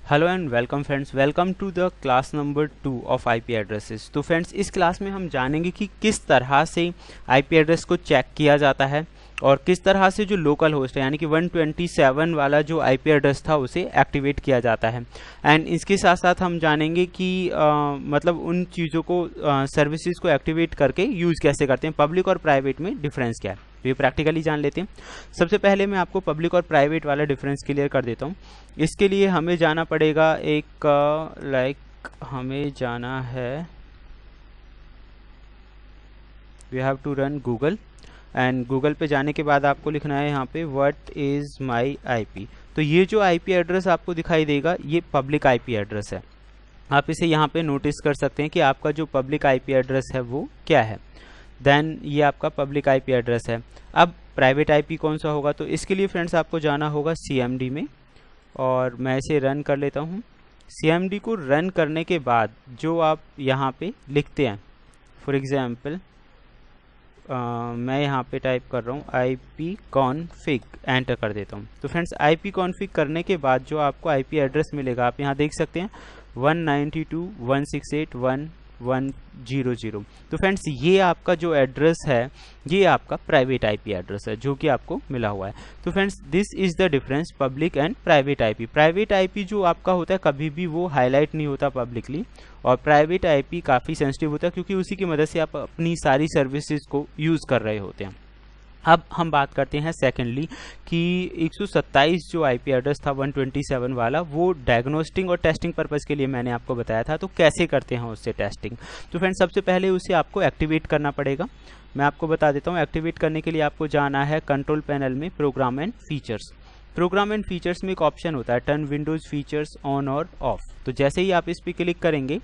Hello and welcome friends, welcome to the class number 2 of IP addresses. तो friends, इस class में हम जानेंगे कि किस तरह से आईपी एड्रेस को चेक किया जाता है और किस तरह से जो लोकल होस्ट है यानी कि 127 वाला जो आईपी एड्रेस था उसे एक्टिवेट किया जाता है। एंड इसके साथ साथ हम जानेंगे कि मतलब उन चीज़ों को सर्विसेज को एक्टिवेट करके यूज़ कैसे करते हैं, पब्लिक और प्राइवेट में डिफरेंस क्या है, तो ये प्रैक्टिकली जान लेते हैं। सबसे पहले मैं आपको पब्लिक और प्राइवेट वाला डिफरेंस क्लियर कर देता हूँ। इसके लिए हमें जाना पड़ेगा हमें जाना है, we have to run Google and Google पे जाने के बाद आपको लिखना है यहाँ पे व्हाट इज़ माई आईपी। तो ये जो आईपी एड्रेस आपको दिखाई देगा ये पब्लिक आईपी एड्रेस है। आप इसे यहाँ पे नोटिस कर सकते हैं कि आपका जो पब्लिक आईपी एड्रेस है वो क्या है। देन ये आपका पब्लिक आईपी एड्रेस है। अब प्राइवेट आईपी कौन सा होगा, तो इसके लिए फ्रेंड्स आपको जाना होगा सीएमडी में और मैं इसे रन कर लेता हूँ। सीएमडी को रन करने के बाद जो आप यहाँ पे लिखते हैं, फॉर एग्जांपल मैं यहाँ पे टाइप कर रहा हूँ ipconfig, एंटर कर देता हूँ। तो फ्रेंड्स ipconfig करने के बाद जो आपको आईपी एड्रेस मिलेगा आप यहाँ देख सकते हैं 192.168.1.1.0.0। तो फ्रेंड्स ये आपका जो एड्रेस है ये आपका प्राइवेट आईपी एड्रेस है जो कि आपको मिला हुआ है। तो friends this is the difference public and private IP. Private IP जो आपका होता है कभी भी वो हाईलाइट नहीं होता पब्लिकली, और प्राइवेट आईपी काफ़ी सेंसिटिव होता है क्योंकि उसी की मदद से आप अपनी सारी सर्विसेज को यूज़ कर रहे होते हैं। अब हम बात करते हैं सेकेंडली कि 127 जो आईपी एड्रेस था 127 वाला, वो डायग्नोस्टिंग और टेस्टिंग पर्पज़ के लिए मैंने आपको बताया था। तो कैसे करते हैं उससे टेस्टिंग, तो फ्रेंड्स सबसे पहले उसे आपको एक्टिवेट करना पड़ेगा। मैं आपको बता देता हूँ। एक्टिवेट करने के लिए आपको जाना है कंट्रोल पैनल में program and features. Program and features में एक ऑप्शन होता है टर्न विंडोज़ फीचर्स ऑन और ऑफ। तो जैसे ही आप इस पर क्लिक करेंगे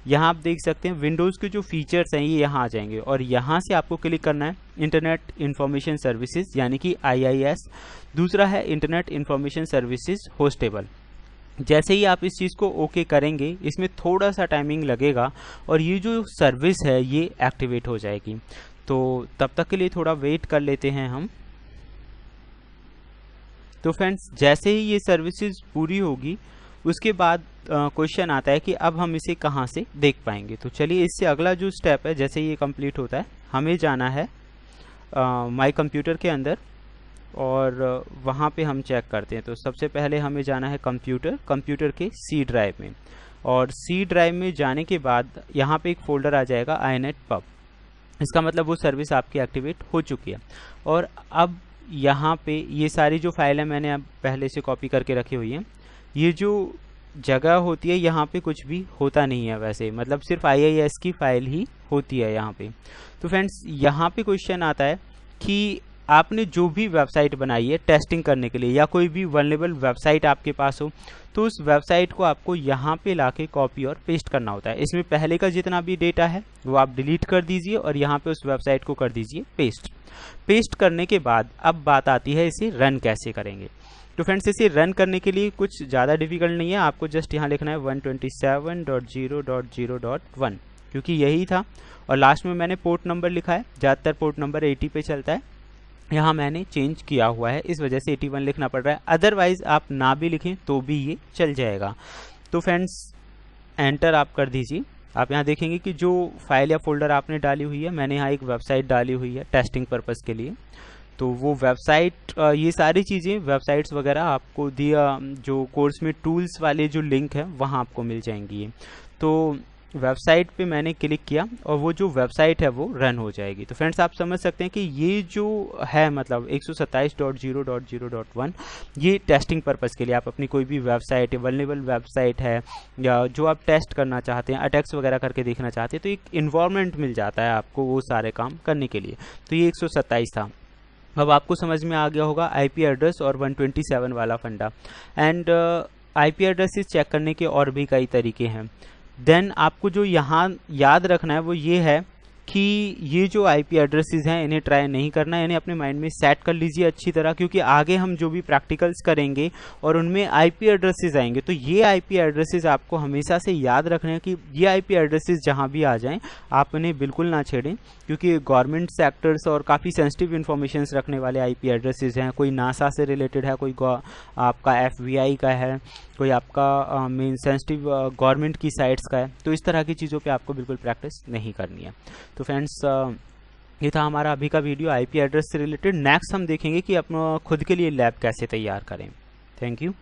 यहाँ आप देख सकते हैं विंडोज़ के जो फीचर्स हैं ये यहाँ आ जाएंगे और यहाँ से आपको क्लिक करना है इंटरनेट इन्फॉर्मेशन सर्विसेज यानी कि IIS। दूसरा है इंटरनेट इन्फॉर्मेशन सर्विसेज होस्टेबल। जैसे ही आप इस चीज़ को ओके करेंगे इसमें थोड़ा सा टाइमिंग लगेगा और ये जो सर्विस है ये एक्टिवेट हो जाएगी। तो तब तक के लिए थोड़ा वेट कर लेते हैं हम। तो फ्रेंड्स जैसे ही ये सर्विसेज पूरी होगी उसके बाद क्वेश्चन आता है कि अब हम इसे कहाँ से देख पाएंगे। तो चलिए इससे अगला जो स्टेप है, जैसे ये कंप्लीट होता है हमें जाना है माई कंप्यूटर के अंदर और वहाँ पे हम चेक करते हैं। तो सबसे पहले हमें जाना है कंप्यूटर के सी ड्राइव में, और सी ड्राइव में जाने के बाद यहाँ पे एक फ़ोल्डर आ जाएगा iNetPub। इसका मतलब वो सर्विस आपकी एक्टिवेट हो चुकी है। और अब यहाँ पे ये सारी जो फाइल है मैंने अब पहले से कॉपी करके रखी हुई है। ये जो जगह होती है यहाँ पे कुछ भी होता नहीं है वैसे, मतलब सिर्फ IIS की फाइल ही होती है यहाँ पे। तो फ्रेंड्स यहाँ पे क्वेश्चन आता है कि आपने जो भी वेबसाइट बनाई है टेस्टिंग करने के लिए या कोई भी वल्नरेबल वेबसाइट आपके पास हो तो उस वेबसाइट को आपको यहाँ पे लाके कॉपी और पेस्ट करना होता है। इसमें पहले का जितना भी डेटा है वो आप डिलीट कर दीजिए और यहाँ पे उस वेबसाइट को कर दीजिए पेस्ट करने के बाद अब बात आती है इसे रन कैसे करेंगे। तो फ्रेंड्स इसे रन करने के लिए कुछ ज़्यादा डिफिकल्ट नहीं है, आपको जस्ट यहाँ लिखना है 127.0.0.1 क्योंकि यही था और लास्ट में मैंने पोर्ट नंबर लिखा है। ज़्यादातर पोर्ट नंबर 80 पे चलता है, यहाँ मैंने चेंज किया हुआ है इस वजह से 81 लिखना पड़ रहा है। अदरवाइज़ आप ना भी लिखें तो भी ये चल जाएगा। तो फ्रेंड्स एंटर आप कर दीजिए। आप यहाँ देखेंगे कि जो फाइल या फोल्डर आपने डाली हुई है, मैंने यहाँ एक वेबसाइट डाली हुई है टेस्टिंग पर्पज़ के लिए। तो वो वेबसाइट ये सारी चीज़ें वेबसाइट्स वगैरह आपको दिया जो कोर्स में टूल्स वाले जो लिंक है वहाँ आपको मिल जाएंगी ये। तो वेबसाइट पे मैंने क्लिक किया और वो जो वेबसाइट है वो रन हो जाएगी। तो फ्रेंड्स आप समझ सकते हैं कि ये जो है मतलब 127.0.0.1 ये टेस्टिंग पर्पज़ के लिए आप अपनी कोई भी वेबसाइट वल्नरेबल वेबसाइट है या जो आप टेस्ट करना चाहते हैं, अटैक्स वगैरह करके देखना चाहते हैं, तो एक इन्वायरमेंट मिल जाता है आपको वो सारे काम करने के लिए। तो ये 127 था। अब आपको समझ में आ गया होगा आईपी एड्रेस और 127 वाला फंडा। एंड आईपी एड्रेसेस चेक करने के और भी कई तरीके हैं। देन आपको जो यहाँ याद रखना है वो ये है कि ये जो आईपी एड्रेसेस हैं इन्हें ट्राई नहीं करना है, इन्हें अपने माइंड में सेट कर लीजिए अच्छी तरह, क्योंकि आगे हम जो भी प्रैक्टिकल्स करेंगे और उनमें आईपी एड्रेसेस आएंगे तो ये आईपी एड्रेसेस आपको हमेशा से याद रखने हैं कि ये आईपी एड्रेसेस जहाँ भी आ जाएं आप इन्हें बिल्कुल ना छेड़ें, क्योंकि गवर्नमेंट सेक्टर्स और काफ़ी सेंसिटिव इन्फॉर्मेशन रखने वाले आईपी एड्रेसेस हैं। कोई नासा से रिलेटेड है, कोई आपका FBI का है, कोई आपका मेन सेंसिटिव गवर्नमेंट की साइट्स का है। तो इस तरह की चीज़ों पे आपको बिल्कुल प्रैक्टिस नहीं करनी है। तो फ्रेंड्स ये था हमारा अभी का वीडियो आईपी एड्रेस से रिलेटेड। नेक्स्ट हम देखेंगे कि अपना खुद के लिए लैब कैसे तैयार करें। Thank you.